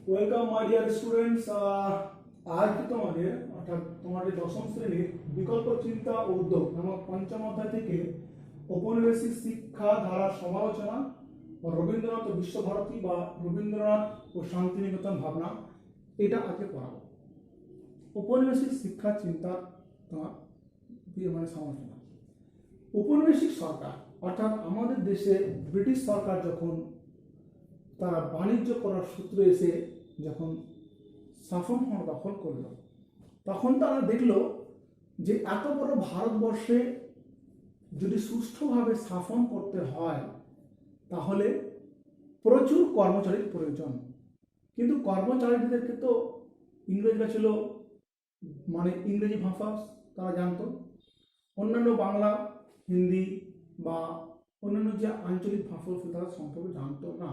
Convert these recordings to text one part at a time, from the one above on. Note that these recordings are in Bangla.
Welcome my dear students. আজ তোমাদের অর্থাৎ তোমাদের দশম শ্রেণীর বিকল্প চিন্তা ও উদ্যোগ নামক পঞ্চম অধ্যায় থেকে ঔপনিবেশিক শিক্ষা ধারা সমালোচনা বা রবীন্দ্রনাথ ও বিশ্বভারতী বা রবীন্দ্রনাথ ও শান্তিনিকেতন ভাবনা, এটা আজকে পড়াবো। ঔপনিবেশিক শিক্ষা চিন্তা তোমার সমালোচনা। ঔপনিবেশিক সরকার অর্থাৎ আমাদের দেশে ব্রিটিশ সরকার যখন তারা বাণিজ্য করার সূত্রে এসে যখন শাসন দখল করল, তখন তারা দেখল যে এত বড় ভারতবর্ষে যদি সুষ্ঠুভাবে শাসন করতে হয় তাহলে প্রচুর কর্মচারীর প্রয়োজন। কিন্তু কর্মচারীদেরকে তো ইংরেজরা ছিল, ইংরেজি ভাষা তারা জানতো, অন্যান্য বাংলা হিন্দি বা অন্যান্য যে আঞ্চলিক ভাষা তারা সম্পর্কে জানতো না।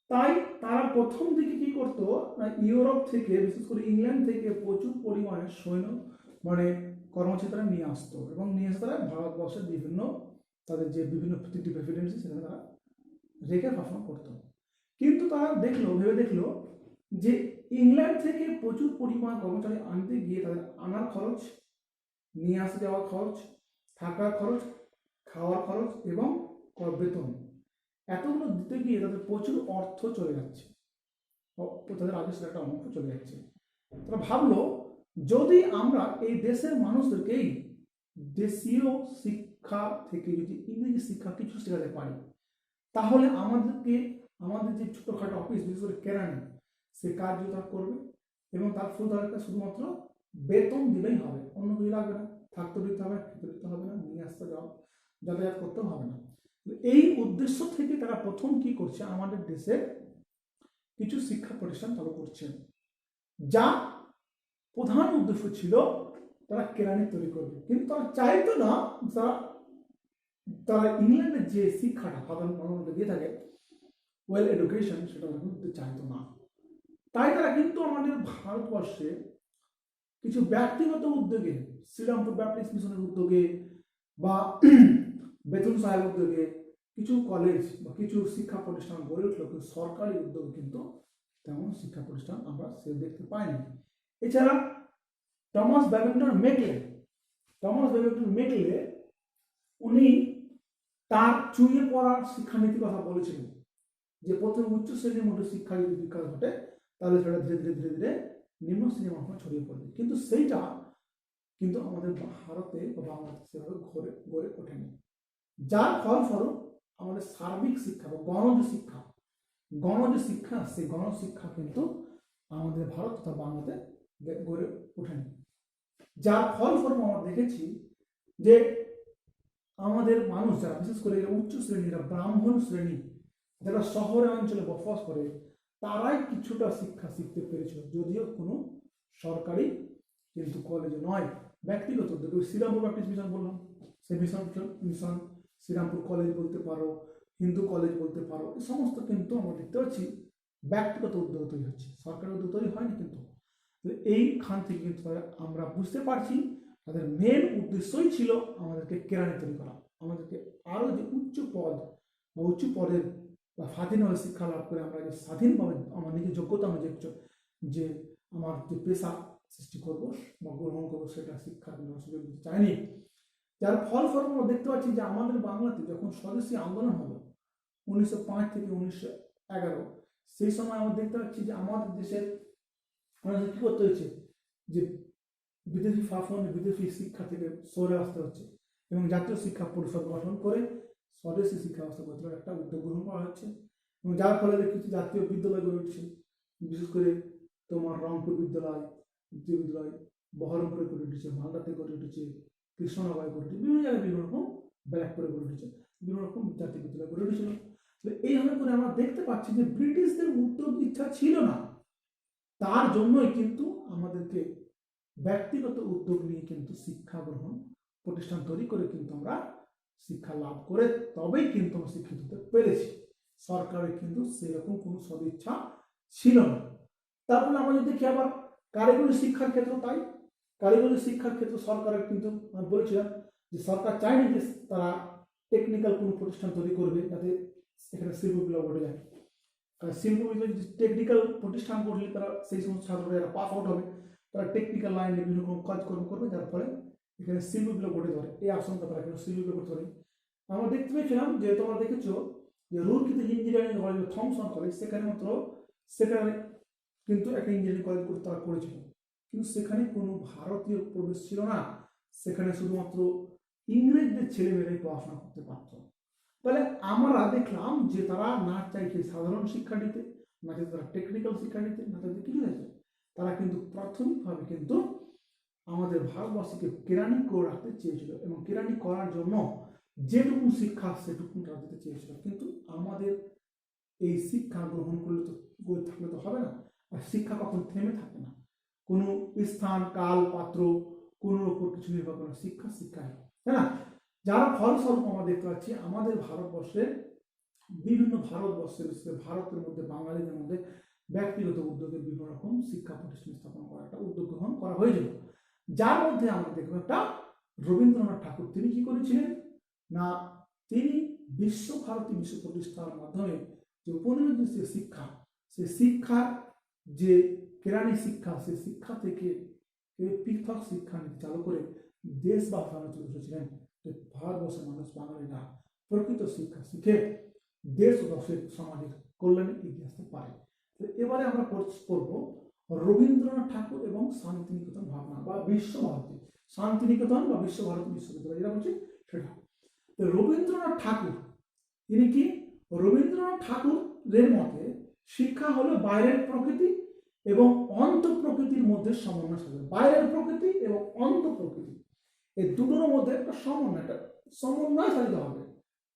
তাই তারা প্রথম দিকে কি করতো না, ইউরোপ থেকে বিশেষ করে ইংল্যান্ড থেকে প্রচুর পরিমাণে সৈন্য কর্মচারী তারা নিয়ে আসতো এবং নিয়ে এসে তারা ভারতবর্ষের বিভিন্ন তাদের যে বিভিন্ন প্রেসিডেন্সি সেখানে তারা রেখে শাসন করতো। কিন্তু তারা ভেবে দেখলো যে ইংল্যান্ড থেকে প্রচুর পরিমাণ কর্মচারী আনতে গিয়ে তাদের আনার খরচ, নিয়ে আসতে যাওয়ার খরচ, থাকার খরচ, খাওয়ার খরচ এবং বেতন, এতগুলো দিতে গিয়ে তাদের প্রচুর অর্থ চলে যাচ্ছে, তাদের রাজস্বের একটা অংশ চলে যাচ্ছে। তারা ভাবলো যদি আমরা এই দেশের মানুষদেরকেই দেশীয় শিক্ষা থেকে যদি ইংরেজি শিক্ষা কিছু শেখাতে পারি, তাহলে আমাদের যে ছোটোখাটো অফিস বিশেষ করে কেরানি সে কাজ তারা করবে এবং তার ফলে তাদেরকে শুধুমাত্র বেতন দিলেই হবে, অন্য কিছু লাগবে না, থাকতে দিতে হবে, খেতে দিতে হবে না, নিয়ে আসতে যাতায়াত করতেও হবে না। এই উদ্দেশ্য থেকে তারা প্রথম কি করছে, আমাদের দেশে কিছু শিক্ষা প্রতিষ্ঠান চালু করছে, যা প্রধান উদ্দেশ্য ছিল তারা কেরানি তৈরি করবে। কিন্তু তারা চাইতো না তারা ইংল্যান্ডের যে শিক্ষাটা সাধারণ মানুষকে দিয়ে থাকে ওয়েল এডুকেশন, সেটা তারা কিন্তু চাইতো না। তাই তারা কিন্তু আমাদের ভারতবর্ষে কিছু ব্যক্তিগত উদ্যোগে, শ্রীরামপুর ব্যাপটিস্ট মিশনের উদ্যোগে বা বেতন সাহেব উদ্যোগে কিছু কলেজ বা কিছু শিক্ষা প্রতিষ্ঠান গড়ে উঠল, কিন্তু সরকারি উদ্যোগে কিন্তু তেমন শিক্ষা প্রতিষ্ঠান আমরা সে দেখতে পাইনি। এছাড়া টমাস ব্যাবিংটন মেকলে উনি তার চুইয়ে পড়ার শিক্ষানীতির কথা বলেছিলেন যে প্রথমে উচ্চ শ্রেণীর মধ্যে শিক্ষা যদি বিকাশ ঘটে তাহলে সেটা ধীরে ধীরে ধীরে ধীরে নিম্ন শ্রেণীর মানুষ ছড়িয়ে পড়বে। কিন্তু সেইটা কিন্তু আমাদের ভারতে বা বাংলাদেশে সেভাবে গড়ে ওঠেনি, যার ফলস্বরূপ আমাদের সার্বিক শিক্ষা বা গণজ শিক্ষা সেই গণশিক্ষা কিন্তু আমাদের ভারত তথা বাংলাতে গড়ে ওঠেনি। যার ফলস্বরূপ আমরা দেখেছি যে আমাদের মানুষ যারা বিশেষ করে উচ্চ শ্রেণী, যারা ব্রাহ্মণ শ্রেণী, যারা শহরে অঞ্চলে বসবাস করে, তারাই কিছুটা শিক্ষা শিখতে পেরেছিল, যদিও কোনো সরকারি কিন্তু কলেজে নয়, ব্যক্তিগত উদ্যোগে। শ্রীরামপুর ব্যাপটিস্ট মিশন বললাম, সেই মিশন শ্রীরামপুর কলেজ বলতে পারো, হিন্দু কলেজ বলতে পারো, এই সমস্ত কিন্তু আমরা দেখতে পাচ্ছি ব্যক্তিগত উদ্যোগ তৈরি হচ্ছে, সরকারি উদ্যোগ তৈরি হয়নি। কিন্তু এইখান থেকে কিন্তু আমরা বুঝতে পারছি তাদের মেন উদ্দেশ্যই ছিল আমাদেরকে কেরানি তৈরি করা, আমাদেরকে আরও যে উচ্চ পদ বা উচ্চ পদের বা স্বাধীনভাবে শিক্ষা লাভ করে আমরা যে স্বাধীনভাবে আমার নিজের যোগ্যতা অনুযায়ী যে আমার যে পেশা সৃষ্টি করবো বা গ্রহণ করবো, সেটা শিক্ষার সুযোগ দিতে চায়নি। যার ফলস্বরূপ আমরা দেখতে পাচ্ছি যে আমাদের বাংলাতে যখন স্বদেশী আন্দোলন হলো 1905 থেকে 1911, সেই সময় আমরা দেখতে পাচ্ছি যে আমাদের দেশের আমাদের কি করতে হয়েছে, যে বিদেশি শাসন, বিদেশি শিক্ষা থেকে সরে আসতে হচ্ছে এবং জাতীয় শিক্ষা পরিষদ গঠন করে স্বদেশী শিক্ষা ব্যবস্থা গড়ে তোলার একটা উদ্যোগ গ্রহণ করা হচ্ছে এবং যার ফলে দেখছি জাতীয় বিদ্যালয় গড়ে উঠছে। বিশেষ করে তোমার রংপুর বিদ্যালয়, জাতীয় বিদ্যালয় বহরমপুরে গড়ে উঠেছে, মালদাতে গড়ে উঠেছে, কৃষ্ণনগরে গড়ে উঠেছে, বিভিন্ন জায়গায় বিভিন্ন রকম ব্যারাকপুরে গড়ে উঠেছে, বিভিন্ন রকম জাতীয় বিদ্যালয় গড়ে উঠেছিল। এইভাবে করে আমরা দেখতে পাচ্ছি যে ব্রিটিশদের উদ্যোগ ইচ্ছা ছিল না, তার জন্যই কিন্তু আমাদেরকে ব্যক্তিগত উদ্যোগ নিয়ে কিন্তু শিক্ষা গ্রহণ প্রতিষ্ঠান তৈরি করে কিন্তু আমরা শিক্ষা লাভ করে তবেই কিন্তু আমরা শিক্ষিত হতে পেরেছি। সরকারের কিন্তু সেরকম কোনো সদিচ্ছা ছিল না। তারপরে আমরা যদি দেখি আবার কারিগরি শিক্ষার ক্ষেত্র, তাই কারিগরি শিক্ষার ক্ষেত্রে সরকারের কিন্তু আমি বলেছিলাম যে সরকার চায়নি যে তারা টেকনিক্যাল কোনো প্রতিষ্ঠান তৈরি করবে যাতে এখানে শিল্প বিপ্লব ঘটে যায়। শিল্প বিভাগে টেকনিক্যাল প্রতিষ্ঠান করলে তারা সেই সমস্ত ছাত্ররা যারা পাস আউট হবে তারা টেকনিক্যাল লাইনে বিভিন্ন রকম কাজকর্ম করবে, যার ফলে এখানে শিল্প বিভাগ গড়ে ধরে, এই আশঙ্কা তারা কিন্তু শিল্প বিভাগ ধরে। আমরা দেখতে পেয়েছিলাম যে তোমরা দেখেছো যে রুরকিতে ইঞ্জিনিয়ারিং কলেজ থমসন কলেজ সেখানে কিন্তু একটা ইঞ্জিনিয়ারিং কলেজ তারা করেছিল, কিন্তু সেখানে কোনো ভারতীয় প্রবেশ ছিল না, সেখানে শুধুমাত্র ইংরেজদের ছেলেমেয়েরাই পড়াশোনা করতে পারত। তাহলে আমরা দেখলাম যে তারা না চাইছে সাধারণ শিক্ষা নিতে, না চাইছে তারা টেকনিক্যাল শিক্ষা নিতে, না চাইছে কিছু চাইছে, তারা কিন্তু প্রাথমিকভাবে কিন্তু আমাদের ভারতবর্ষকে কেরানি করে রাখতে চেয়েছিল, এবং কেরানি করার জন্য যেটুকু শিক্ষা সেটুকু তারা দিতে চেয়েছিল। কিন্তু আমাদের এই শিক্ষা গ্রহণ থাকলে তো হবে না, আর শিক্ষা কখন থেমে থাকে না, কোনো স্থান কাল পাত্র কোনোর উপর কিছু নির্ভর করে, শিক্ষা শিক্ষাই, তাই না? যারা ফলস্বরূপ আমরা দেখতে পাচ্ছি আমাদের ভারতবর্ষের বিভিন্ন ভারতের মধ্যে বাঙালিদের মধ্যে ব্যক্তিগত উদ্যোগে বিভিন্ন রকম শিক্ষা প্রতিষ্ঠান স্থাপন করা একটা উদ্যোগ গ্রহণ করা হয়েছিল, যার মধ্যে আমরা দেখব একটা রবীন্দ্রনাথ ঠাকুর। তিনি কি করেছিলেন না, তিনি বিশ্বভারতী বিশ্ব প্রতিষ্ঠার মাধ্যমে যে উপনিবেশিক যে শিক্ষা, সেই শিক্ষার যে কেরানি শিক্ষা, সেই শিক্ষা থেকে পৃথক শিক্ষা নীতি চালু করে দেশ বাঁচানো চলে এসেছিলেন। ভারতবর্ষের মানুষ বাঙালিরা প্রকৃত শিক্ষা শিখে দেশ ও দেশের সমাজের কল্যাণে এগিয়ে আসতে পারে। এবারে আমরা পড়ব রবীন্দ্রনাথ ঠাকুর এবং শান্তিনিকেতন ভাবনা বা বিশ্বভারতী, শান্তিনিকেতন বা বিশ্বভারতী বিশ্ববিদ্যালয় যেটা বলছি সেটা। রবীন্দ্রনাথ ঠাকুর তিনি কি, রবীন্দ্রনাথ ঠাকুরের মতে শিক্ষা হলো বাইরের প্রকৃতি এবং অন্ত প্রকৃতির মধ্যে সমন্বয় সাধন। বাইরের প্রকৃতি এবং অন্ত প্রকৃতি এই দুটোর মধ্যে একটা সমন্বয় সাধিত হবে,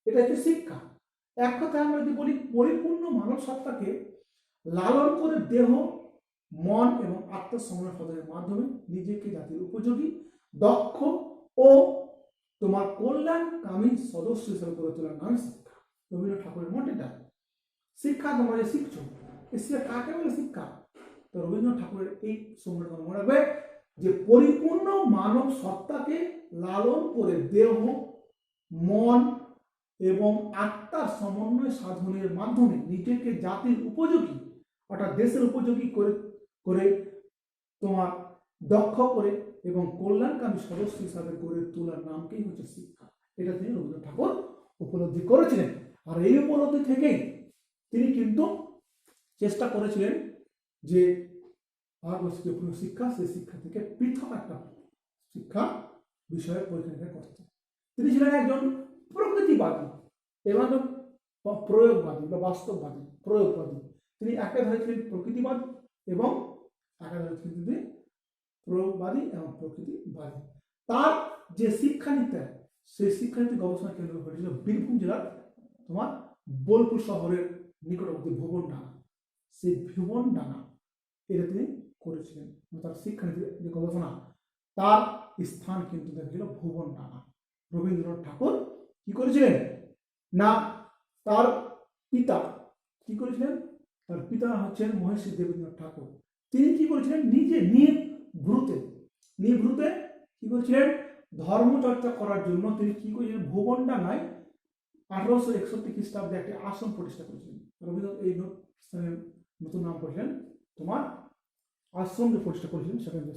এটা হচ্ছে শিক্ষা। এক কথায় আমরা যদি বলি পরিপূর্ণ মানব সত্তাকে লালন করে দেহ মন এবং আত্মার সমন্বয় সাধনের মাধ্যমে নিজেকে জাতির উপযোগী দক্ষ ও তোমার কল্যাণকামী সদস্য হিসেবে করে তোলার নাম শিক্ষা। রবীন্দ্রনাথ ঠাকুরের মত এটা শিক্ষা। তোমরা যে শিখছো শিক্ষা কাকে বলে শিক্ষা? তো রবীন্দ্রনাথ ঠাকুরের এই সম্বন্ধে মনে রাখবে যে পরিপূর্ণ মানব সত্তাকে লালন করে দেহ মন এবং আত্মার সমন্বয় সাধনের মাধ্যমে নিজেকে জাতির উপযোগী অর্থাৎ দেশের উপযোগী করে তোমার দক্ষ করে এবং কল্যাণকামী সদস্য হিসাবে গড়ে তোলার নামকেই হচ্ছে শিক্ষা। এটা তিনি রবীন্দ্রনাথ ঠাকুর উপলব্ধি করেছিলেন, আর এই উপলব্ধি থেকেই তিনি কিন্তু চেষ্টা করেছিলেন যে ভারতবর্ষের কোনো শিক্ষা, সেই শিক্ষা থেকে পৃথক একটা শিক্ষা বিষয়ে পরীক্ষা করতে। তিনি ছিলেন একজন প্রকৃতিবাদী এবং প্রয়োগবাদী বা বাস্তববাদী প্রয়োগবাদী। তিনি একাধারে ছিলেন প্রকৃতিবাদ এবং একাধারে ছিলেন তিনি প্রয়োগবাদী এবং প্রকৃতিবাদী। তার যে শিক্ষানীতি, সেই শিক্ষানীতি গবেষণা কেন্দ্র হয়েছিল বীরভূম জেলার তোমার বোলপুর শহরের নিকটবর্তী ভুবনডাঙ্গা। সেই ভুবনডাঙ্গা এটা তিনি করেছিলেন, তার শিক্ষানীতি যে গবেষণা তার স্থান কিন্তু দেখেছিল ভুবনডাঙ্গা। রবীন্দ্রনাথ ঠাকুর কি করেছিলেন না, তার পিতা কি করেছিলেন, তার পিতা হচ্ছেন মহর্ষি দেবেন্দ্রনাথ ঠাকুর। তিনি কি করেছিলেন, নিজ ভ্রুতে কি করেছিলেন, ধর্মচর্চা করার জন্য তিনি কি করেছিলেন, ভুবনডাঙ্গায় 1861 খ্রিস্টাব্দে একটি আশ্রম প্রতিষ্ঠা করেছিলেন। রবীন্দ্রনাথ এই স্থানের নতুন নাম করেছিলেন তোমার আশ্রম যে প্রতিষ্ঠা করেছিলেন সেটা হচ্ছে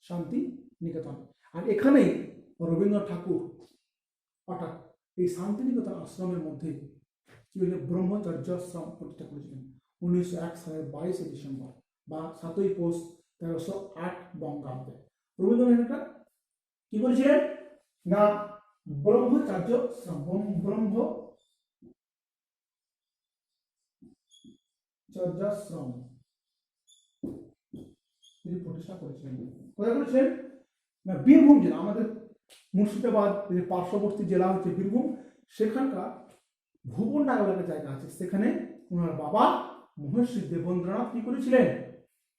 শান্তিনিকেতন। আর এখানেই রবীন্দ্রনাথ ঠাকুর অর্থাৎ এই শান্তিনিকেতন আশ্রমের মধ্যে কি হয়েছে, ব্রহ্মচর্যাশ্রম প্রতিষ্ঠা করেছিলেন 1901 সালের 22 ডিসেম্বর বা 7ই পৌষ 1308 বঙ্গাব্দে। রবীন্দ্রনাথ কি করেছিলেন না, ব্রহ্মচর্যাশ্রম তিনি প্রতিষ্ঠা করেছিলেন। কোথায় করেছিলেন না, বীরভূম জেলা, আমাদের মুর্শিদাবাদ পার্শ্ববর্তী জেলা হচ্ছে বীরভূম, সেখানকার ভুবনডাঙ্গা বলে একটা জায়গা আছে, সেখানে ওনার বাবা মহর্ষি দেবেন্দ্রনাথ কি করেছিলেন,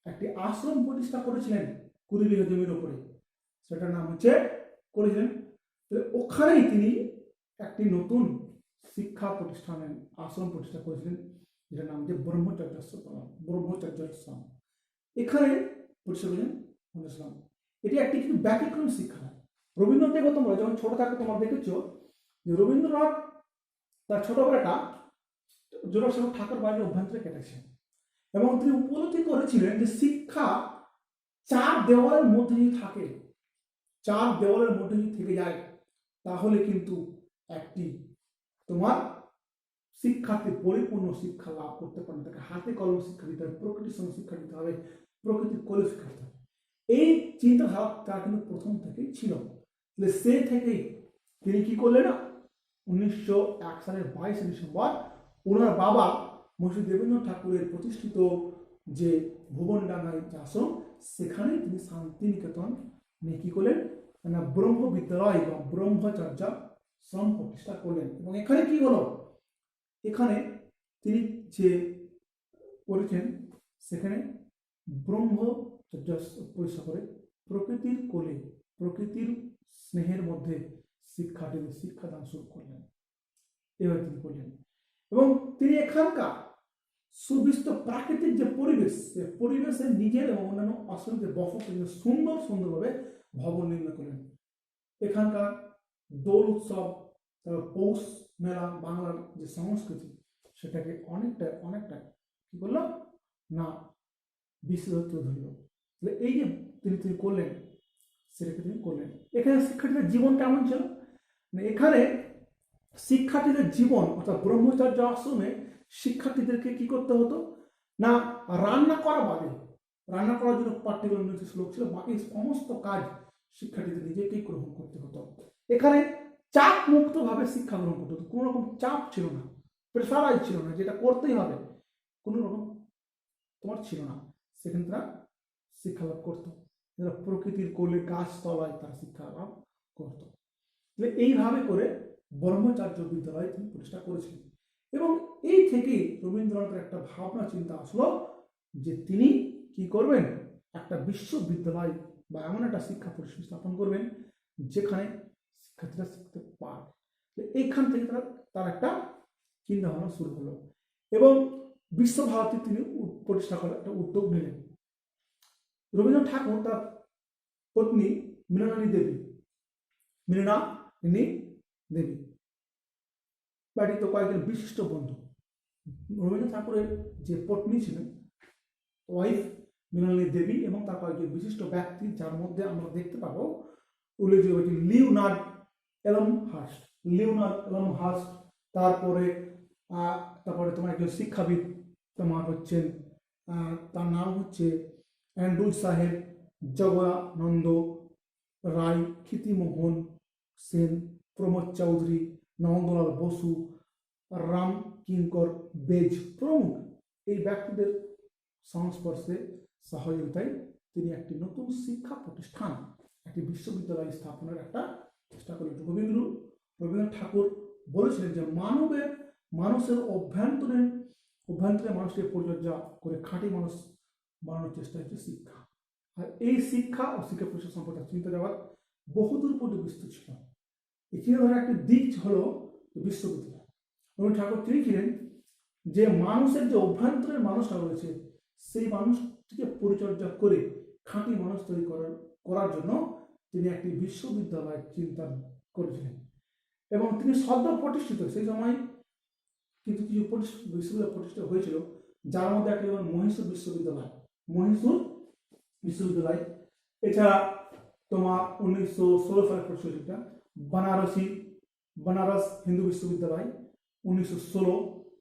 একটি আশ্রম প্রতিষ্ঠা করেছিলেন 20 বিঘা জমির উপরে, সেটার নাম হচ্ছে করেছিলেন। ওখানেই তিনি একটি নতুন শিক্ষা প্রতিষ্ঠানের আশ্রম প্রতিষ্ঠা করেছিলেন, যেটার নাম হচ্ছে ব্রহ্মচর্যাশ্রম। এখানে প্রতিষ্ঠা করেছেন ইসলাম। এটি একটি কিন্তু ব্যতিক্রম শিক্ষা। রবীন্দ্রনাথের কথা বলে যখন ছোট থাকে তোমরা দেখেছ যে রবীন্দ্রনাথ তার ছোটবেলাটা জোড়াসাঁকো ঠাকুর বাড়ির অভ্যন্তরে কেটেছেন এবং তিনি উপলব্ধি করেছিলেন যে শিক্ষা চার দেওয়ালের মধ্যে যদি থাকে, চার দেওয়ালের মধ্যে যদি থেকে যায়, তাহলে কিন্তু একটি তোমার শিক্ষার্থী পরিপূর্ণ শিক্ষা লাভ করতে পারে। তাকে হাতে কলম শিক্ষা দিতে হবে, প্রকৃতির সঙ্গে শিক্ষা দিতে হবে, প্রকৃতির কোলে শিক্ষা দিতে হবে। এই চিন্তাধারা তার কিন্তু প্রথম থেকেই ছিল। সে থেকেই তিনি কি করলেন, 1901 সালের 22 ডিসেম্বর ওনার বাবা মহর্ষি দেবেন্দ্রনাথ ঠাকুরের প্রতিষ্ঠিত যে ভুবনডাঙ্গায় আশ্রম, সেখানে তিনি শান্তিনিকেতন নিয়ে কি করলেন না ব্রহ্ম বিদ্যালয় বা ব্রহ্মচর্য শ্রম প্রতিষ্ঠা করলেন। এবং এখানে কি হলো, এখানে তিনি যে করেছেন সেখানে ব্রহ্মচর্য প্রতিষ্ঠা করে প্রকৃতির কোলে, প্রকৃতির স্নেহের মধ্যে শিক্ষার্থীদের শিক্ষাদান শুরু করলেন। এভাবে তিনি করলেন এবং তিনি এখানকার সুবিষ্ট প্রাকৃতিক যে পরিবেশ, সে পরিবেশে নিজের এবং অন্যান্য আশ্রমদের বসত সুন্দর সুন্দরভাবে ভবন নির্মাণ করলেন। এখানকার দোল উৎসব, পৌষ মেলা, বাংলার যে সংস্কৃতি, সেটাকে অনেকটা কি করলো না বিশেষ তুলে ধরল। এই যে তিনি করলেন, সেটাকে তিনি করলেন। এখানে শিক্ষার্থীদের জীবন কেমন ছিল, এখানে শিক্ষার্থীদের জীবন অর্থাৎ ব্রহ্মচর্য আশ্রমে শিক্ষার্থীদেরকে কি করতে হতো না, রান্না করা বাদে, রান্না করার জন্য পার্টিকুলার নির্দিষ্ট লোক ছিল, বাকি সমস্ত কাজ শিক্ষার্থীদের নিজেকেই গ্রহণ করতে হতো। এখানে চাপ মুক্ত ভাবে শিক্ষা গ্রহণ করতে হতো, কোনো রকম চাপ ছিল না, প্রেসারাইজ ছিল না, যেটা করতেই হবে, কোনো রকম তোমার ছিল না। সেখানে তারা শিক্ষা লাভ করতো, যারা প্রকৃতির কোলে গাছতলায় তারা শিক্ষা লাভ করত। এইভাবে করে ব্রহ্মচার্য বিদ্যালয় তিনি প্রতিষ্ঠা করেছিলেন। এবং এই থেকেই রবীন্দ্রনাথের একটা ভাবনা চিন্তা আসলো যে তিনি কি করবেন, একটা বিশ্ববিদ্যালয় বা এমন একটা শিক্ষা প্রতিষ্ঠান স্থাপন করবেন যেখানে শিক্ষার্থীরা শিখতে পারে। এইখান থেকে তার একটা চিন্তা ভাবনা শুরু হলো এবং বিশ্বভারতী তিনি প্রতিষ্ঠা করার একটা উদ্যোগ নিলেন। রবীন্দ্রনাথ ঠাকুর তার পত্নী মৃণালিনী দেবী বাড়িতে কয়েকজন বিশিষ্ট বন্ধু। রবীন্দ্রনাথ ঠাকুরের যে পত্নী ছিলেন ওয়াইফ মৃণালিনী দেবী এবং তার কয়েকজন বিশিষ্ট ব্যক্তি, যার মধ্যে আমরা দেখতে পাবো উল্লেখযোগ্য লিওনার্ড এলমহার্স্ট, তারপরে তোমার একজন শিক্ষাবিদ তোমার হচ্ছেন, তার নাম হচ্ছে অ্যান্ড্রু সাহেব, জগদানন্দ রায়, ক্ষিতিমোহন সেন, প্রমোদ চৌধুরী, নন্দলাল বসু, রাম কিঙ্কর বেজ প্রমুখ এই ব্যক্তিদের সংস্পর্শে সহযোগিতায় তিনি একটি নতুন শিক্ষা প্রতিষ্ঠান, একটি বিশ্ববিদ্যালয় স্থাপনের একটা চেষ্টা করলেন। রবীন্দ্রনাথ ঠাকুর বলেছিলেন যে মানুষের অভ্যন্তরে মানুষকে পরিচর্যা করে খাঁটি মানুষ বানানোর চেষ্টা হচ্ছে শিক্ষা। আর এই শিক্ষা ও শিক্ষা প্রতিষ্ঠান সম্পর্কে চিন্তা জগৎ বহুদূর পর্যন্ত বিস্তৃত ছিল। এই চিন্তাধারার একটি দিক হলো বিশ্ববিদ্যালয়। রবীন্দ্রনাথ ঠাকুর তিনি ছিলেন যে মানুষের যে অভ্যন্তরের মানুষটা রয়েছে, সেই মানুষটিকে পরিচর্যা করে খাঁটি মানুষ তৈরি করার জন্য তিনি একটি বিশ্ববিদ্যালয় চিন্তা করেছিলেন। এবং তিনি সদ্য প্রতিষ্ঠিত, সেই সময় কিন্তু কিছু বিশ্ববিদ্যালয় প্রতিষ্ঠিত হয়েছিল, যার মধ্যে একটি যেমন মহীশূর বিশ্ববিদ্যালয়, এছাড়া তোমার 1916 সালে প্রতিষ্ঠিত बनारस हिंदू विश्वविद्यालय 1916,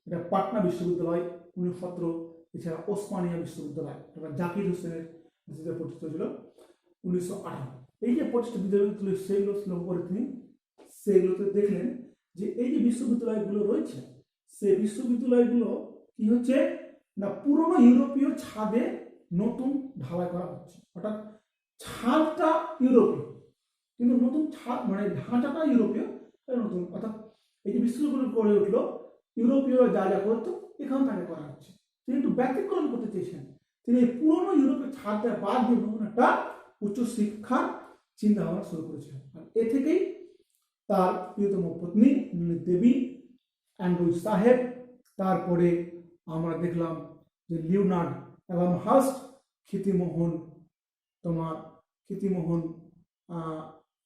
এটা পাটনা বিশ্ববিদ্যালয় 1917, এছাড়া ওসমানিয়া বিশ্ববিদ্যালয় এটা জাকির হোসেনের নেতৃত্বে প্রতিষ্ঠিত ছিল 1918। এই যে প্রতিষ্ঠিত বিদ্যালয়গুলো সেগুলো লক্ষ্য করে তিনি সেগুলোতে দেখলেন যে এই যে বিশ্ববিদ্যালয়গুলো রয়েছে, সেই বিশ্ববিদ্যালয়গুলো কি হচ্ছে না পুরনো ইউরোপীয় ছাদে নতুন ঢালাই করা হচ্ছে, অর্থাৎ ছাদটা ইউরোপীয় কিন্তু নতুন ছাদ মানে ঢাঁচাটা ইউরোপীয় নতুন, অর্থাৎ এই যে বিশ্ববিদ্যালয় গড়ে উঠলো ইউরোপীয়রা যা যা করতো এখান থেকে করা হচ্ছে। তিনি একটু ব্যতিক্রম করতে চেয়েছেন, তিনি এই পুরনো ইউরোপের ছাদটা বাদ দিয়ে নতুন একটা উচ্চ শিক্ষার চিন্তা ভাবনা শুরু করেছিলেন। আর এ থেকেই তার প্রিয়তম পত্নী দেবী, অ্যান্ড্রু সাহেব, তারপরে আমরা দেখলাম যে লিওনার্ড এলমহার্স্ট, ক্ষিতিমোহন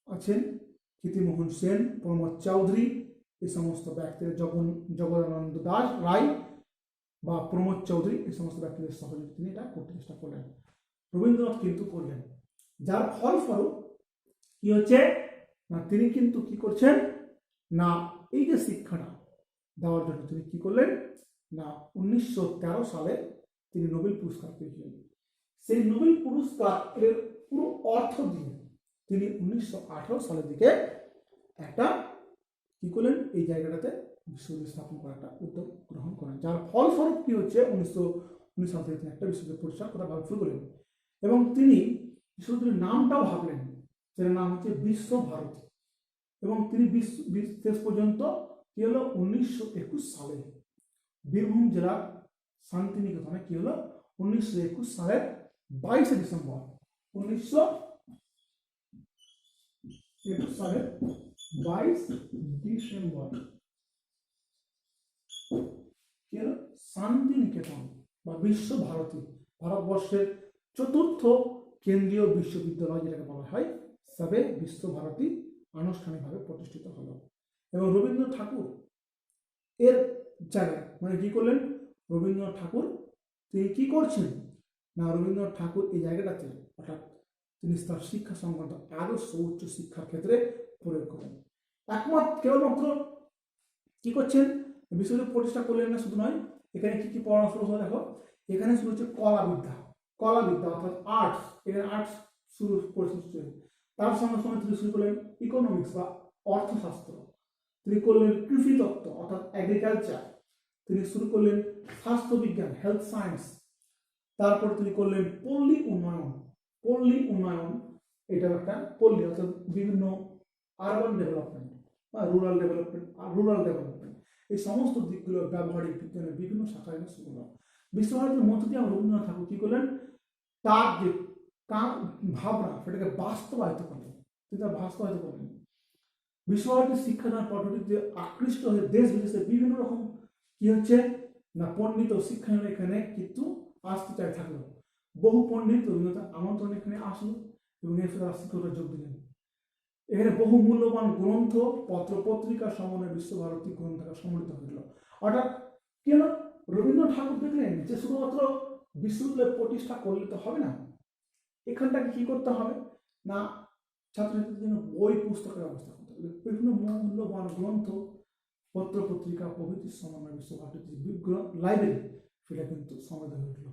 আছেন, ক্ষিতিমোহন সেন, প্রমোদ চৌধুরী, এই সমস্ত ব্যক্তিদের জগদানন্দ দাস রায় বা প্রমোদ চৌধুরী এই সমস্ত ব্যক্তিদের সহযোগে তিনি এটা করতে চেষ্টা করলেন। রবীন্দ্রনাথ কিন্তু করলেন, যার ফলস্বরূপ কি হচ্ছে না, তিনি কিন্তু কি করছেন না, এই যে শিক্ষাটা দেওয়ার জন্য তিনি কি করলেন না 1913 সালে তিনি নোবেল পুরস্কার পেয়েছিলেন। সেই নোবেল পুরস্কার এর পুরো অর্থ দিয়ে তিনি 1918 সালের দিকে একটা কি করলেন, এই জায়গাটাতে বিশ্ববিদ্যালয় স্থাপন করার একটা উদ্যোগ গ্রহণ করেন, যার ফলস্বরূপ কি হচ্ছে 1919 সাল থেকে তিনি একটা বিশ্ববিদ্যালয় প্রতিষ্ঠার কথা ভাবা শুরু করলেন। এবং তিনি বিশ্ববিদ্যালয়ের নামটাও ভাবলেন, সেটার নাম হচ্ছে বিশ্বভারতী। এবং তিনি শেষ পর্যন্ত কি হলো 1921 সালে বীরভূম জেলার শান্তিনিকেতনে কি হলো 1921 সালের 22 ডিসেম্বর 1921 সালের 22 ডিসেম্বর কি হলো শান্তিনিকেতন বা বিশ্বভারতী, ভারতবর্ষের চতুর্থ কেন্দ্রীয় বিশ্ববিদ্যালয় যেটাকে বলা হয় হিসাবে বিশ্বভারতী আনুষ্ঠানিকভাবে প্রতিষ্ঠিত হলো। এবং রবীন্দ্রনাথ ঠাকুর এর জায়গায় মানে কি করলেন, রবীন্দ্রনাথ ঠাকুর তিনি কি করছেন না, রবীন্দ্রনাথ ঠাকুর এই জায়গাটাতে অর্থাৎ তিনি তার শিক্ষা সংক্রান্ত আদর্শ উচ্চ শিক্ষার ক্ষেত্রে প্রয়োগ করেন। কেবলমাত্র কি করছেন, বিশ্ববিদ্যালয় প্রতিষ্ঠা করলেন না শুধু নয়, এখানে কি কি পড়ানো শুরু হলো দেখো, এখানে শুরু হচ্ছে কলাবিদ্যা অর্থাৎ আর্টস, এখানে আর্টস শুরু করেছেন। তার সঙ্গে সঙ্গে তিনি শুরু করলেন ইকোনমিক্স বা অর্থশাস্ত্র, তিনি করলেন কৃষিতত্ত্ব অর্থাৎ এগ্রিকালচার, তিনি শুরু করলেন স্বাস্থ্যবিজ্ঞান হেলথ সায়েন্স, তারপর তিনি করলেন পল্লী উন্নয়ন, এটা একটা পল্লী অর্থাৎ বিভিন্ন আরবান ডেভেলপমেন্ট বা রুরাল ডেভেলপমেন্ট, এই সমস্ত দিকগুলো ব্যবহারিক বিজ্ঞানের বিভিন্ন শাখায় শুরু হলো। বিশ্বভারতীর মধ্য দিয়ে রবীন্দ্রনাথ ঠাকুর কি করলেন, তার যে ভাবনা সেটাকে বাস্তবায়িত করলেন, বিশ্বভারতীর শিক্ষাদান পদ্ধতিতে আকৃষ্ট হয়ে দেশ বিদেশে বিভিন্ন রকম কি হচ্ছে না পণ্ডিত ও শিক্ষায়ন এখানে কিন্তু আসতে চাই থাকলো। বহু পণ্ডিত রবীন্দ্রনাথ আমন্ত্রণ এখানে আসলো এবং এর সাথে শিক্ষকরা যোগ দিলেন। এখানে বহু মূল্যবান গ্রন্থ পত্র পত্রিকা সমন্বয়ে বিশ্বভারতী গ্রন্থাগার সমৃদ্ধ হয়ে গেল। অর্থাৎ কি হলো, রবীন্দ্রনাথ ঠাকুর দেখলেন যে শুধুমাত্র বিশ্ববিদ্যালয় প্রতিষ্ঠা করলে তো হবে না, এখানটাকে কি করতে হবে না ছাত্রছাত্রীদের জন্য বই পুস্তকের ব্যবস্থা করতে হবে, বিভিন্ন মূল্যবান গ্রন্থ পত্র পত্রিকা প্রভৃতির সমন্বয়ে বিশ্বভারতীর লাইব্রেরি সেটা কিন্তু সমৃদ্ধ হয়ে উঠল।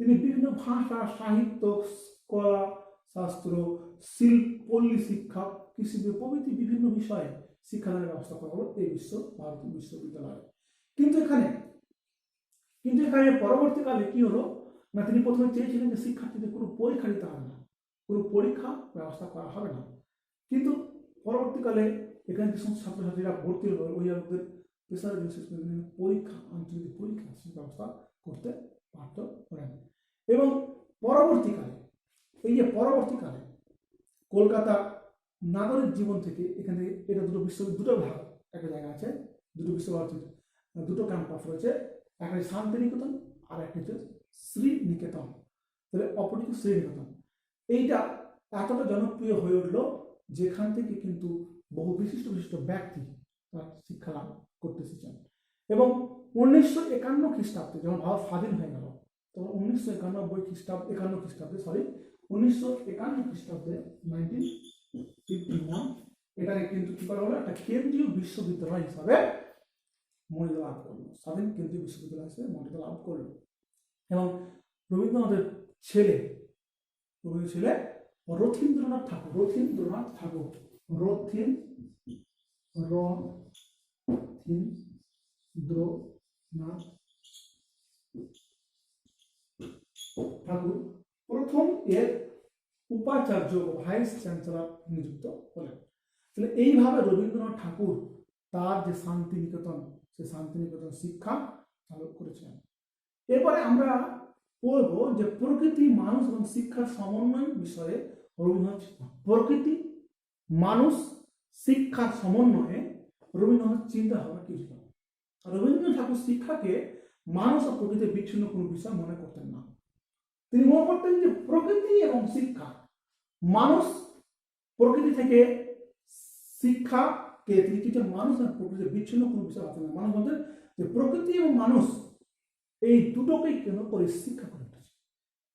তিনি বিভিন্ন ভাষা সাহিত্য কলা শাস্ত্র শিল্প পল্লী শিক্ষা কৃষি প্রভৃতি বিভিন্ন বিষয়ে শিক্ষাদানের ব্যবস্থা করা হলো এই ভারতী বিশ্ববিদ্যালয়ে। কিন্তু এখানে পরবর্তীকালে কি হলো না, তিনি প্রথমে চেয়েছিলেন যে শিক্ষার্থীদের কোনো পরীক্ষা দিতে হবে না, কোনো পরীক্ষা ব্যবস্থা করা হবে না, কিন্তু পরবর্তীকালে এখানে যে সমস্ত ছাত্রছাত্রীরা ভর্তি হলো অভিভাবকদের প্রেসার পরীক্ষা আন্তর্জাতিক পরীক্ষা ব্যবস্থা করতে বাধ্য করেন। এবং পরবর্তীকালে কলকাতা নাগরিক জীবন থেকে এখান থেকে এটা দুটো ভাগ, একটা জায়গা আছে, দুটো বিশ্বভারতীর দুটো ক্যাম্পাস রয়েছে, একটা শান্তিনিকেতন আর একটা হচ্ছে শ্রীনিকেতন, তাহলে অপরটি শ্রীনিকেতন। এইটা এতটা জনপ্রিয় হয়ে উঠলো যেখান থেকে কিন্তু বহু বিশিষ্ট ব্যক্তি তার শিক্ষা লাভ করতে এসেছেন। এবং 1951 খ্রিস্টাব্দে যখন ভারত স্বাধীন হয়ে গেল, তখন 1951 খ্রিস্টাব্দে 1951 এটাকে কিন্তু কি করা হলো, একটা কেন্দ্রীয় বিশ্ববিদ্যালয় হিসাবে মর্যাদা লাভ করলো, স্বাধীন কেন্দ্রীয় বিশ্ববিদ্যালয় হিসেবে মর্যাদা লাভ করলো। এবং রবীন্দ্রনাথের ছেলে রথীন্দ্রনাথ ঠাকুর প্রথম এর উপাচার্য ভাইস চ্যান্সেলর নিযুক্ত হলেন। তাহলে এইভাবে রবীন্দ্রনাথ ঠাকুর তার যে শান্তিনিকেতন, সে শান্তিনিকেতন শিক্ষা চালু করেছিলেন। এরপরে আমরা পড়ব যে প্রকৃতি মানুষ এবং শিক্ষার সমন্বয় বিষয়ে রবীন্দ্রনাথ প্রকৃতি মানুষ শিক্ষার সমন্বয়ে রবীন্দ্রনাথ চিন্তা ভাবনা কি ছিল। রবীন্দ্রনাথ ঠাকুর শিক্ষাকে মানুষ ও প্রকৃতির বিচ্ছিন্ন কোনো বিষয় মনে করতেন না। তিনি মনে করতেন যে প্রকৃতি এবং শিক্ষা, মানুষ প্রকৃতি থেকে শিক্ষা কে তিনি কিছু মানুষ আর প্রকৃতির বিচ্ছিন্ন কোনো বিষয় ভাবতেন না। মানুষ বলতেন যে প্রকৃতি এবং মানুষ এই দুটোকেই কেন্দ্র করে শিক্ষা করে উঠেছে।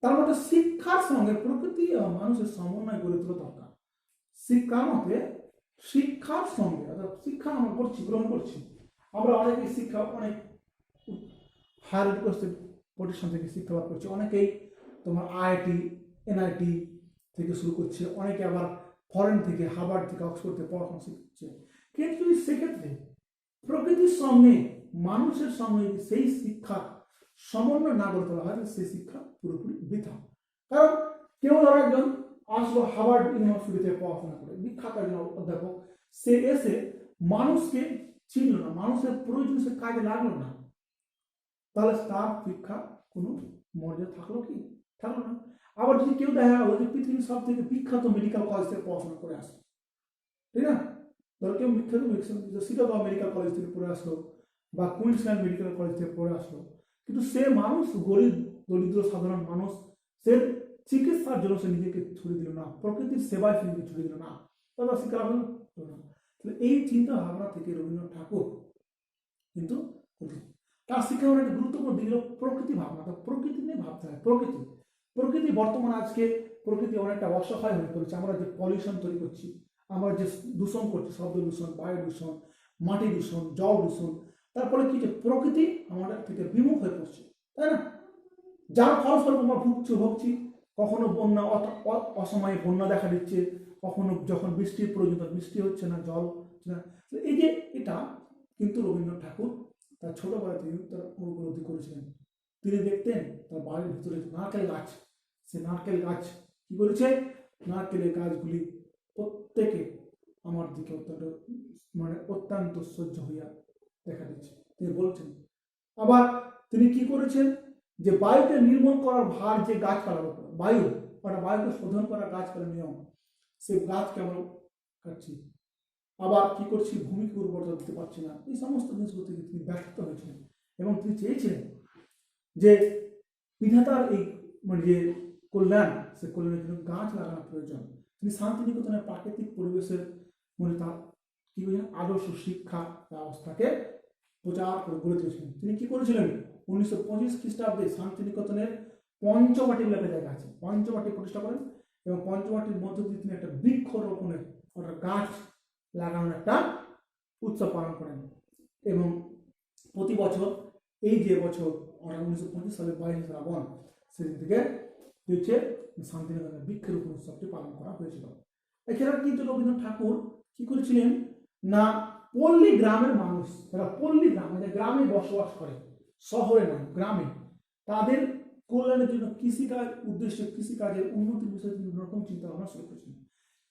তার মধ্যে শিক্ষার সঙ্গে প্রকৃতি এবং মানুষের সমন্বয় গড়ে তোলা দরকার। শিক্ষার মতে শিক্ষার সঙ্গে, অর্থাৎ শিক্ষা আমরা করছি, গ্রহণ করছি, আমরা অনেকেই শিক্ষা অনেক হায়ার এডুকেশন প্রতিষ্ঠান থেকে শিক্ষা লাভ করছি, অনেকেই তোমার আইআইটি এনআইটি থেকে শুরু করছে, অনেকে আবার ফরেন থেকে হার্ভার্ড থেকে অক্সফোর্ড থেকে পড়াশোনা শিখছে। কিন্তু যদি সেক্ষেত্রে প্রকৃতির সঙ্গে মানুষের সঙ্গে সেই শিক্ষা সমন্বয় না করতে হয়, সেই শিক্ষা পুরোপুরি বৃথা। কারণ কেউ ধরো একজন আসলো হার্ভার্ড ইউনিভার্সিটিতে পড়াশোনা করে, বিখ্যাত একজন অধ্যাপক, সে এসে মানুষকে চিনল না, মানুষের প্রয়োজন সে কাজে লাগলো না, তাহলে তার শিক্ষা কোনো মর্যাদা থাকলো কি? থাকলো না। আবার যদি কেউ দেখা গেল যে পৃথিবীর সব থেকে বিখ্যাত মেডিকেল কলেজ থেকে পড়াশোনা করে আসলো, ঠিক না, ধরো কেউ বিখ্যাত শিকাগো মেডিকেল কলেজ থেকে পড়ে আসলো বা কুইন্সল্যান্ড মেডিকেল কলেজ থেকে পড়ে আসলো, কিন্তু সে মানুষ গরিব দরিদ্র সাধারণ মানুষ, সে চিকিৎসার জন্য সে নিজেকে ছড়িয়ে দিল না, প্রকৃতির সেবায় সে নিজেকে ছড়িয়ে দিল না, তাহলে শিক্ষা লাভ হলো না। এই চিন্তা ভাবনা থেকে রবীন্দ্রনাথ ঠাকুর কিন্তু তার শিক্ষা একটা গুরুত্বপূর্ণ দিক হল প্রকৃতি ভাবনা। প্রকৃতি নিয়ে ভাবতে হয়। প্রকৃতি বর্তমানে আজকে প্রকৃতি অনেকটা অসহায় হয়ে পড়েছে। আমরা যে পলিউশন তৈরি করছি, আমরা যে দূষণ করছি, শব্দ দূষণ, বায়ু দূষণ, মাটি দূষণ, জল দূষণ, তারপরে কি যে প্রকৃতি আমাদের থেকে বিমুখ হয়ে পড়ছে, তাই না? যার ফলস্বরূপ আমরা ভুগছি। কখনো বন্যা, অসময়ে বন্যা দেখা দিচ্ছে, কখনো যখন বৃষ্টির প্রয়োজন বৃষ্টি হচ্ছে না, জল হচ্ছে না। এই যে এটা কিন্তু রবীন্দ্রনাথ ঠাকুর তার ছোটবেলা থেকে তারা উপলব্ধি করেছিলেন। তিনি দেখতেন তার বাড়ির ভিতরে নারকেল গাছ, সে নারকেল গাছ কি করেছে, নারকেলের গাছগুলি প্রত্যেকে আমার দিকে অত্যন্ত সহ্য হইয়া দেখা দিচ্ছে, তিনি বলছেন। আবার তিনি কি করেছেন, যে বায়ুকে নির্মূল করার ভার যে গাছপালার উপর, বায়ুকে শোধন করার গাছপালার নিয়ম, সে গাছকে আমরা কাটছি। আবার কি করছি, ভূমিকে উর্বরতা দিতে পারছি না। এই সমস্ত জিনিসগুলো থেকে তিনি ব্যর্থ হয়েছিলেন এবং তিনি চেয়েছিলেন যে বিধাতার এই যে কল্যাণ, সে কল্যাণের জন্য গাছ লাগানোর প্রয়োজন। তিনি শান্তিনিকেতনের প্রাকৃতিক পরিবেশের তার কি বলছেন, আদর্শ শিক্ষা ব্যবস্থাকে প্রচার করে গড়ে তুলেছিলেন। তিনি কি করেছিলেন, 1925 খ্রিস্টাব্দে শান্তিনিকেতনের পঞ্চবাটি বলে একটা জায়গা আছে, পঞ্চবাটি প্রতিষ্ঠা করেন এবং পঞ্চবাটির মধ্য দিয়ে তিনি একটা বৃক্ষরোপণের অর্থাৎ গাছ লাগানোর একটা উৎসব পালন করেন। এবং প্রতি বছর এই যে বছর 1925 সালের 22 শ্রাবণ, সেদিন থেকে হচ্ছে শান্তিনিকেতনের বৃক্ষরোপণ উৎসবটি পালন করা হয়েছিল। এছাড়া কিন্তু রবীন্দ্রনাথ ঠাকুর কি করেছিলেন না, পল্লী গ্রামের মানুষ, যারা পল্লী গ্রামে বসবাস করে, শহরে নয় গ্রামে, তাদের কল্যাণের জন্য কৃষিকাজ উদ্দেশ্যে, কৃষিকাজের উন্নতির বিষয়ে বিভিন্ন রকম চিন্তা ভাবনা শুরু করেছিলেন।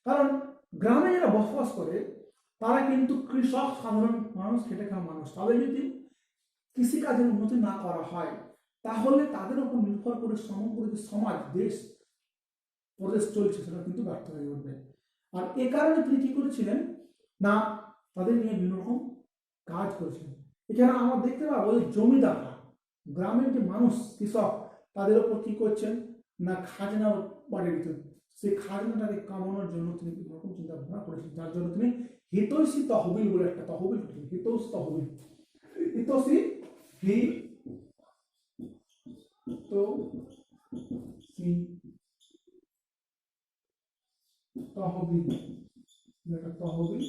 কারণ গ্রামে যারা বসবাস করে তারা কিন্তু কৃষক, সাধারণ মানুষ, খেটে খাওয়া মানুষ, তাদের যদি কৃষিকাজের উন্নতি না করা হয় তাহলে তাদের উপর নির্ভর করে সমগ্র যে সমাজ, দেশ, প্রদেশ চলছে, সেটা কিন্তু ব্যর্থ হয়ে উঠবে। আর এ কারণে তিনি কি করেছিলেন না, তাদের নিয়ে বিভিন্ন রকম কাজ করেছিলেন। এখানে আমরা দেখতে পাবো যে জমিদাররা, গ্রামের যে মানুষ, কৃষক, তাদের উপর কি করছেন না, খাজনা বাড়িয়ে দিতেন। সেই খাজনাটাকে কামানোর জন্য তিনি বিভিন্ন রকম চিন্তা ভাবনা করেছেন, যার জন্য তিনি হিতৈষী তহবিল বলে একটা তহবিল করেছেন। হিতৈষী তহবিল, হিতৈষী তহবিল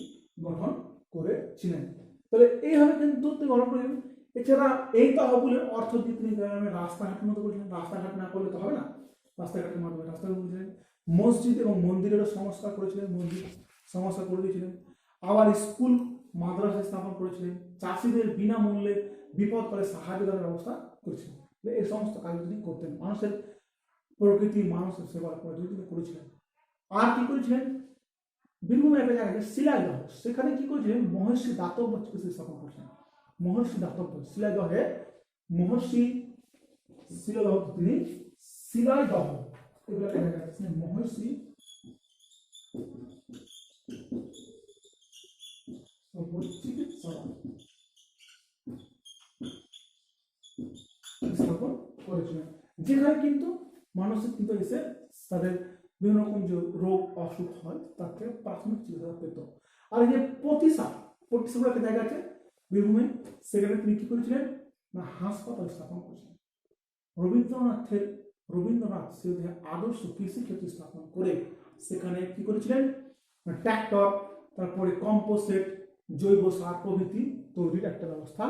গঠন করেছিলেন। তাহলে এইভাবে কিন্তু গঠন করেন। এছাড়া এই তহবিলের অর্থ দিয়ে তিনি রাস্তাঘাটের মতো করেছিলেন। রাস্তাঘাট না করলে তো হবে না, রাস্তাঘাটের মাধ্যমে রাস্তা করেছিলেন। মসজিদ এবং মন্দিরেরও সংস্কার করেছিলেন, মসজিদ সংস্কার করে দিয়েছিলেন। আবার স্কুল মাদ্রাসা স্থাপন করেছিলেন। চাষিদের বিনামূল্যে বিপদকালে সাহায্য দেওয়ার ব্যবস্থা করেছিলেন। এই সমস্ত কাজ তিনি করতেন, মানুষের প্রকৃতি, মানুষের সেবার তিনি করেছিলেন। আর কি করেছিলেন, বীরভূমের একটা জায়গায় শিলাইদহ, সেখানে কি করেছিলেন, মহর্ষি দাতব্য চিকিৎসা স্থাপন করেছিলেন। মহর্ষি দাতব্য, শিলাইদহে মহর্ষি শিলাইদহ, তিনি শিলাইদহ এগুলো একটা জায়গা আছে, মহর্ষি চিকিৎসা স্থাপন করেছিলেন, যেখানে কিন্তু মানুষের কিন্তু এসে তাদের বিভিন্ন রকম যে রোগ অসুখ হয় তার থেকে প্রাথমিক চিকিৎসা পেত। আর এই যে প্রতিষ্ঠা একটা জায়গা আছে বীরভূমে, সেখানে তিনি কি করেছিলেন না হাসপাতাল স্থাপন করেছিলেন। রবীন্দ্রনাথ সে আদর্শ কৃষি ক্ষেত্র স্থাপন করে সেখানে কি করেছিলেন না ট্র্যাক্টর, তারপরে কম্পোস্ট, জৈব সার প্রভৃতি তৈরির একটা ব্যবস্থা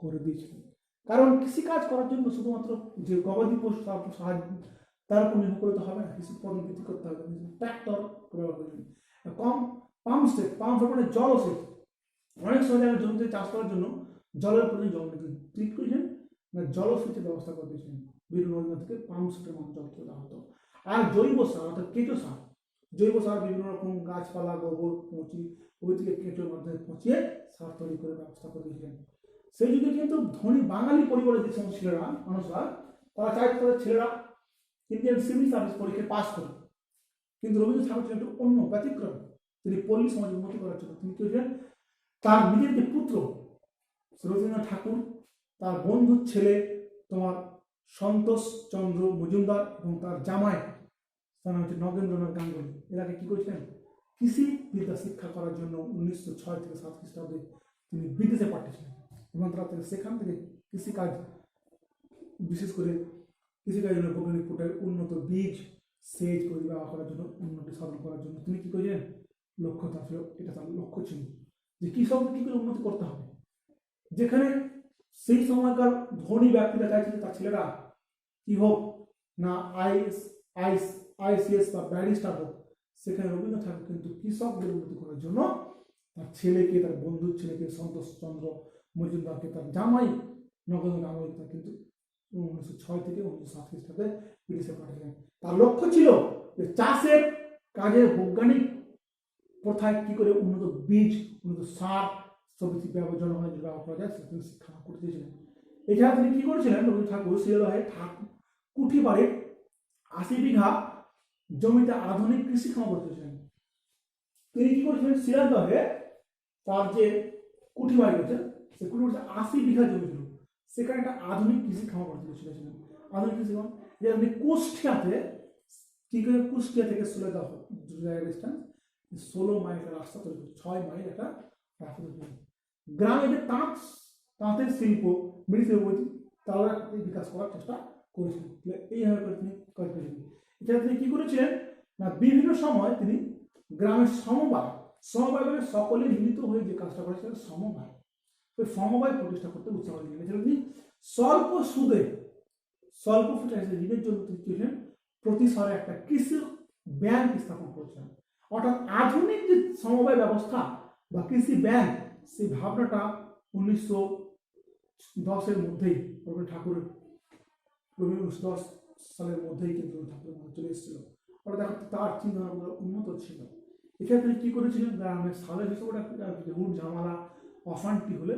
করে দিয়েছিলেন। কারণ কৃষিকাজ করার জন্য শুধুমাত্র যে গবাদি পশু তার উপর নির্ভর করতে হবে না, কৃষি পণ্য বৃদ্ধি করতে হবে। ট্র্যাক্টর ব্যবহার করেছিলেন। পাম্পসেট মানে জলসেচ, অনেক সময় জায়গায় জমিতে চাষ করার জন্য জলের প্রয়োজন, জল নিতে ঠিক করেছেন না জলসেচের ব্যবস্থা করে দিয়েছিলেন। বিভিন্ন নদী থেকে পাম্পসেটের মাধ্যমে জল তুলে দেওয়া হতো। আর জৈব সার অর্থাৎ কেঁচো সার, জৈব সার বিভিন্ন রকম গাছপালা, গোবর, পচি ওই থেকে কেঁচোর মাধ্যমে পচিয়ে সার তৈরি করে ব্যবস্থা করে দিয়েছিলেন। সেই যুগে কিন্তু ধনী বাঙালি পরিবারের যে সমস্ত ছেলেরা মানুষরা তারা চাইতো তাদের ছেলেরা ইন্ডিয়ান সিভিল সার্ভিস পরীক্ষায় পাস করে। কিন্তু রবীন্দ্রনাথ ঠাকুর ছিলেন একটু অন্য ব্যতিক্রম। তিনি পল্লী সমাজের উন্নতি করার জন্য তিনি কি করেছিলেন তার নিজের যে পুত্র রবীন্দ্রনাথ ঠাকুর, তার বন্ধুর ছেলে তোমার সন্তোষ চন্দ্র মজুমদার এবং তার জামাই তার নাম হচ্ছে নগেন্দ্রনাথ গাঙ্গুলি, এরাকে কি করেছিলেন কৃষি বিদ্যা শিক্ষা করার জন্য 1906 থেকে 7 খ্রিস্টাব্দে তিনি বিদেশে পাঠিয়েছিলেন এবং তারা সেখান থেকে কৃষিকাজ, বিশেষ করে কৃষিকাজের জন্য বৈজ্ঞানিক প্রকারের উন্নত বীজ, সেচ করে ব্যবহার করার জন্য, উন্নতি সাধন করার জন্য তিনি কি করেছিলেন লক্ষ্যতা ছিল, এটা তার লক্ষ্য ছিল যে কৃষককে কি করে উন্নতি করতে হবে। যেখানে সেই সময়কার ধনী ব্যক্তিরা চাইছিল তার ছেলেরা কি হোক না আইসিএস বা ব্যারিস্টার হোক, সেখানে রবীন্দ্রনাথ ঠাকুর কিন্তু কৃষকদের উন্নতি করার জন্য তার ছেলেকে, তার বন্ধুর ছেলেকে সন্তোষ চন্দ্র মজুমদারকে, তার জামাই নগেন্দ্র গাঙ্গুলিকে কিন্তু 1906 থেকে 1907 খ্রিস্টাব্দে বিদেশে পাঠিয়েছিলেন। তার লক্ষ্য ছিল যে চাষের কাজে বৈজ্ঞানিক প্রথায় কি করে উন্নত বীজ, উন্নত সার প্রভৃতি জনগণের ব্যবহার করা যায় সেটা শিক্ষা করতে দিয়েছিলেন। এছাড়া তিনি কি করেছিলেন রবীন্দ্রনাথ ঠাকুর শিয়ালদহে কুঠিবাড়ির 80 বিঘা জমিতে আধুনিক কৃষি খামার করতেছিলেন। তিনি কি করেছিলেন শিয়ালদহে তার যে কুঠিবাড়ি রয়েছে সে কুঠিবাড়িতে 80 বিঘা জমি ছিল, সেখানে একটা আধুনিক কৃষি খামার করতে দিয়েছিলেন। আধুনিক কৃষি খামার যে আপনি কুষ্টিয়াতে কি করে কুষ্টিয়া থেকে শিয়ালদহ ডিস্টেন্স 16 মাইল একটা রাস্তা তৈরি, 6 মাইল একটা রাস্তা তৈরি। গ্রামে যে তাঁতের শিল্প, মৃৎশিল্প তারা বিকাশ করার চেষ্টা করেছিলেন। এইভাবে করে তিনি কাজ করেছিলেন। এছাড়া তিনি কি করেছিলেন না বিভিন্ন সময় তিনি গ্রামের সমবায় মানে সকলে মিলিত হয়ে যে কাজটা করেছিলেন সমবায়, ওই সমবায় প্রতিষ্ঠা করতে উৎসাহ দিলেন। এছাড়া তিনি স্বল্প সুদে ঋণের জন্য তিনি ছিলেন প্রতি শহরে একটা কৃষি ব্যাংক স্থাপন করেছিলেন। অর্থাৎ আধুনিক যে সমবায় ব্যবস্থা বা কৃষি ব্যাংক, সেই ভাবনাটা 1910-এর মধ্যেই রবীন্দ্রনাথ ঠাকুরের 1910 সালের মধ্যেই কিন্তু ঠাকুরের মধ্যে চলে এসেছিল। অর্থাৎ দেখো তার চিন্তাভাবনা উন্নত ছিল। এক্ষেত্রে কি করেছিলেন গ্রামের সালের হিসেবে হুট ঝামেলা অশান্তি হলে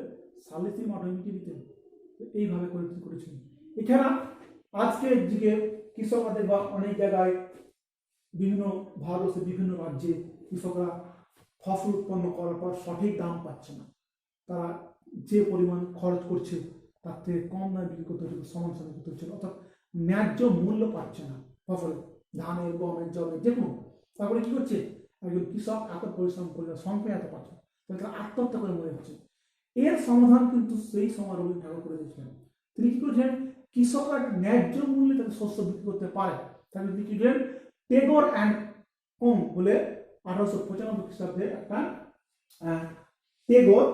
সালেসি মাধ্যমে মিটিয়ে দিতেন। এইভাবে করে তিনি করেছিলেন। এছাড়া আজকের যুগে কৃষকরা বা অনেক জায়গায় বিভিন্ন ভারতবর্ষের বিভিন্ন রাজ্যে কৃষকরা ফসল উৎপন্ন করার পর সঠিক দাম পাচ্ছে না, তারা যে পরিমাণ খরচ করছে তার থেকে কম দামে বিক্রি করতে হচ্ছে, সমান করতে হচ্ছে, অর্থাৎ ন্যায্য মূল্য পাচ্ছে না ফসলের, ধানের, গমের, জলের, যে কোনো। তারপরে কি করছে একজন কৃষক এত পরিশ্রম করে সংখ্যা এত পাচ্ছে, তারা আত্মহত্যা করে মরে যাচ্ছে। এর সমাধান কিন্তু সেই সময় রবীন্দ্রনাথ ঠাকুর করে দিয়েছিলেন। তিনি কি করেছিলেন কৃষকরা ন্যায্য মূল্যে তাদের শস্য বিক্রি করতে পারে, তাকে তিনি কি করেন টেগর অ্যান্ড কোং বলে 1895 খ্রিস্টাব্দে একটা Tagore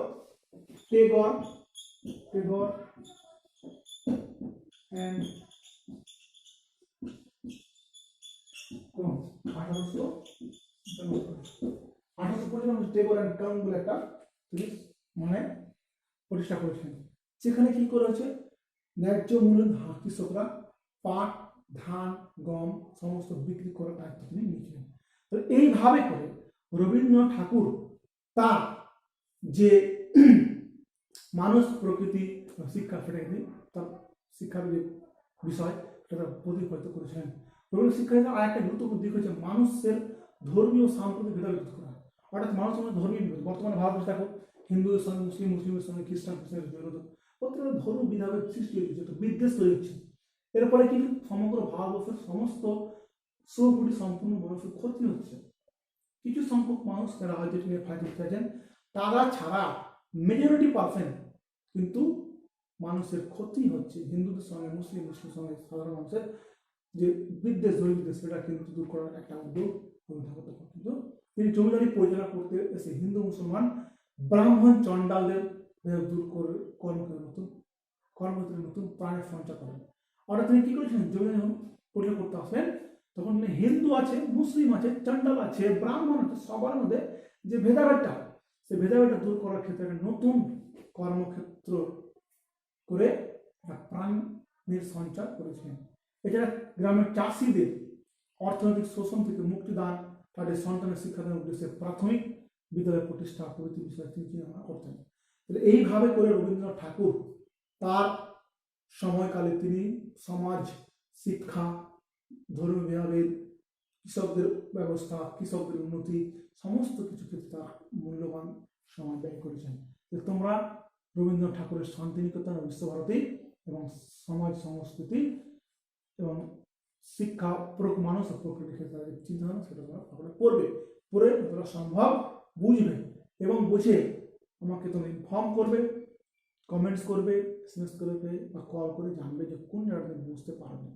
and 1895 Tagore and co বলে একটা তিনি মানে প্রতিষ্ঠা করেছেন। সেখানে কি করেছে ন্যায্য মূল্যে কৃষকরা পাট, ধান, গম সমস্ত বিক্রি করার দায়িত্ব তিনি নিয়েছিলেন। তো এইভাবে করে রবীন্দ্রনাথ ঠাকুর তার যে মানুষ প্রকৃতি শিক্ষা সেটা তিনি তার শিক্ষার যে বিষয় সেটা প্রতিফলিত করেছিলেন। রবীন্দ্র শিক্ষা আর একটা গুরুত্বপূর্ণ দিক হচ্ছে মানুষের ধর্মীয় সাম্প্রদায়িক ভেদাভেদ করা। অর্থাৎ মানুষের মধ্যে ধর্মীয় বিভেদ, বর্তমানে ভারতবর্ষে দেখো হিন্দুদের সঙ্গে মুসলিম, মুসলিমের সঙ্গে খ্রিস্টান, খ্রিস্টানের বিরোধ, প্রত্যেকটা ধর্ম বিধাভেদ সৃষ্টি হয়েছে, একটা বিদ্বেষ তৈরি হচ্ছে। এর ফলে কিন্তু সমগ্র ভারতবর্ষের সমস্ত সুপুটি সম্পূর্ণ মানুষের ক্ষতি হচ্ছে। কিছু সংখ্যক মানুষ যারা হয়তো এটা নিয়ে ফায়দা উঠতে আছেন, তারা ছাড়া মেজরিটি পার্সেন্ট কিন্তু মানুষের ক্ষতি হচ্ছে। হিন্দুদের সঙ্গে মুসলিম সঙ্গে সাধারণ মানুষের যে বিদ্বেষ বিদ্বেষ সেটা কিন্তু দূর করার একটা উদ্যোগ রবীন্দ্রনাথ ঠাকুর কিন্তু তিনি জমিদারি পরিচালনা করতে এসে হিন্দু মুসলমান ব্রাহ্মণ চণ্ডালদের দূর করে কর্মক্ষেত্রে নতুন প্রাণের সঞ্চার করেন। অর্থাৎ তিনি কি করেছেন, জমিদারি যখন পরিচালনা করতে আসলেন তখন হিন্দু আছে, মুসলিম আছে, চণ্ডাল আছে, ব্রাহ্মণ আছে, সবার মধ্যে যে ভেদাভেদটা, সেই ভেদাভেদটা দূর করার ক্ষেত্রে একটা নতুন কর্মক্ষেত্র করে প্রাণের সঞ্চার করেছিলেন। এছাড়া গ্রামের চাষিদের অর্থনৈতিক শোষণ থেকে মুক্তিদান, তাদের সন্তানের শিক্ষাদানের উদ্দেশ্যে প্রাথমিক বিদ্যালয় প্রতিষ্ঠা প্রভৃতি বিষয়ে তিনি চিন্তা করতেন। তাহলে এইভাবে করে রবীন্দ্রনাথ ঠাকুর তার সময়কালে তিনি সমাজ, শিক্ষা, ধর্মীয় ভেদাভেদ, কৃষকদের ব্যবস্থা, কৃষকদের উন্নতি সমস্ত কিছু ক্ষেত্রে তার মূল্যবান সময় ব্যয় করেছেন। তোমরা রবীন্দ্রনাথ ঠাকুরের শান্তিনিকেতন, বিশ্বভারতী এবং সমাজ সংস্কৃতি এবং শিক্ষা মানুষ ও প্রকৃতির ক্ষেত্রে যে চিন্তাধারা সেটা তোমরা পড়বে, পড়ে যতটা সম্ভব বুঝবে এবং বুঝে আমাকে তুমি ইনফর্ম করবে, কমেন্টস করবে, এসএমএস করবে বা কল করে জানবে যে কোন জায়গাটা বুঝতে পারবে।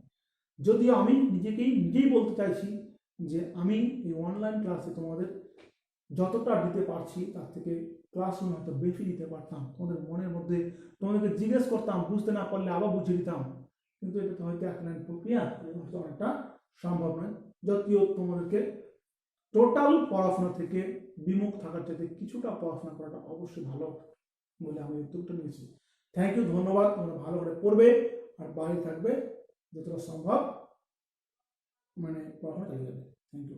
যদিও আমি নিজেই বলতে চাইছি যে আমি এই অনলাইন ক্লাসে তোমাদের যতটা দিতে পারছি তার থেকে ক্লাসরুম হয়তো বেশি দিতে পারতাম। তোমাদের মনের মধ্যে তোমাদেরকে জিজ্ঞেস করতাম, বুঝতে না পারলে আবার বুঝিয়ে দিতাম, কিন্তু এটা তো হয়তো এক লাইন প্রক্রিয়া, হয়তো অনেকটা সম্ভব নয়। যদিও তোমাদেরকে টোটাল পড়াশোনা থেকে বিমুখ থাকার চাইতে কিছুটা পড়াশোনা করাটা অবশ্যই ভালো বলে আমি উদ্যোগটা নিয়েছি। থ্যাংক ইউ, ধন্যবাদ। তোমরা ভালো করে পড়বে আর বাইরে থাকবে, যতটা সম্ভব পড়াশোনা চালিয়ে যাবে। Thank you.